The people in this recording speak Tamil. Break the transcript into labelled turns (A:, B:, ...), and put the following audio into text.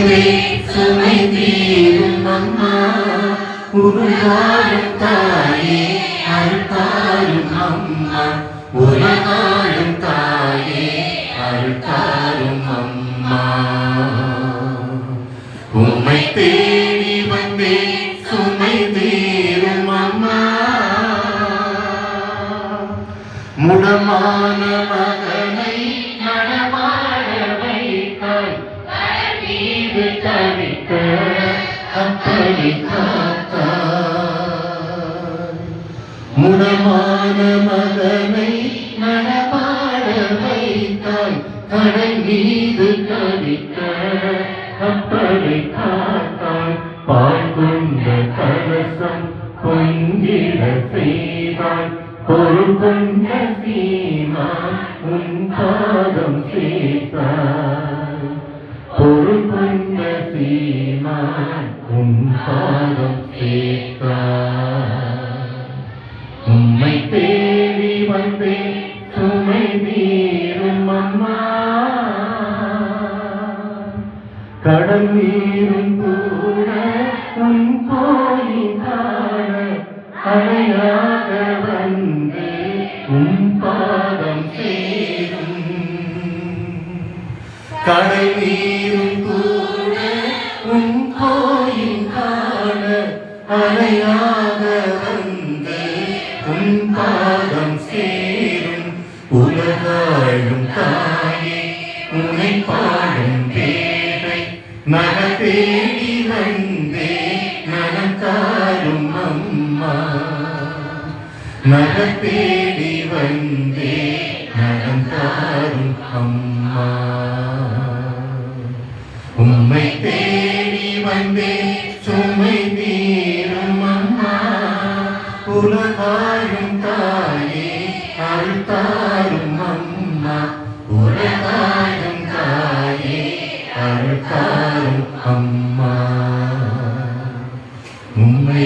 A: வந்தே சுமை தீரும் அம்மா உருவாழும் தாயே அருள்தாரும் அம்மா உலகாழும் தாயே அருள்தாரும் அம்மா உம்மை தேடி வந்தே சுமை தீரும் அம்மா முடமான மகனை நடமாட வைத்தாய் மீது தவித்த அப்படி காத்தாய் முடமான மகனை நடமாட வைத்தாய் கடல் மீது தவித்த அப்படி காத்தாய் பால் கொண்ட கலசம் பொங்கிட செய்தாய் பொருள் கொண்ட சீமா உன் பாதம் சேர்த்தாய் பொருள் கொண்ட சீமா உன் பாதம் சேர்த்தாய் உம்மை தேடி வந்தே சுமை தீரும் அம்மா கடல் நீரும் கூட உன் கோயில் காண அடையாக வந்து உன் பாதம் சேரும் கடை நீரும் கூட உன் கோயில் காண அடையாக வந்து உன் பாதம் சேரும் உலகாழும் தாயே உன்னை பாடும் பேரை நகத்தேடி வந்தே நனத்தாரும் அம்மா நகத்தேடி வந்தே நனத்தாரும் அம்மா உம்மை தேடி வந்தே சுமை தீரும் அம்மா உலகாழும் தாயே அருள்தாரும் அம்மா உலகாழும் தாயே அருள்தாரும் அம்மா உம்மை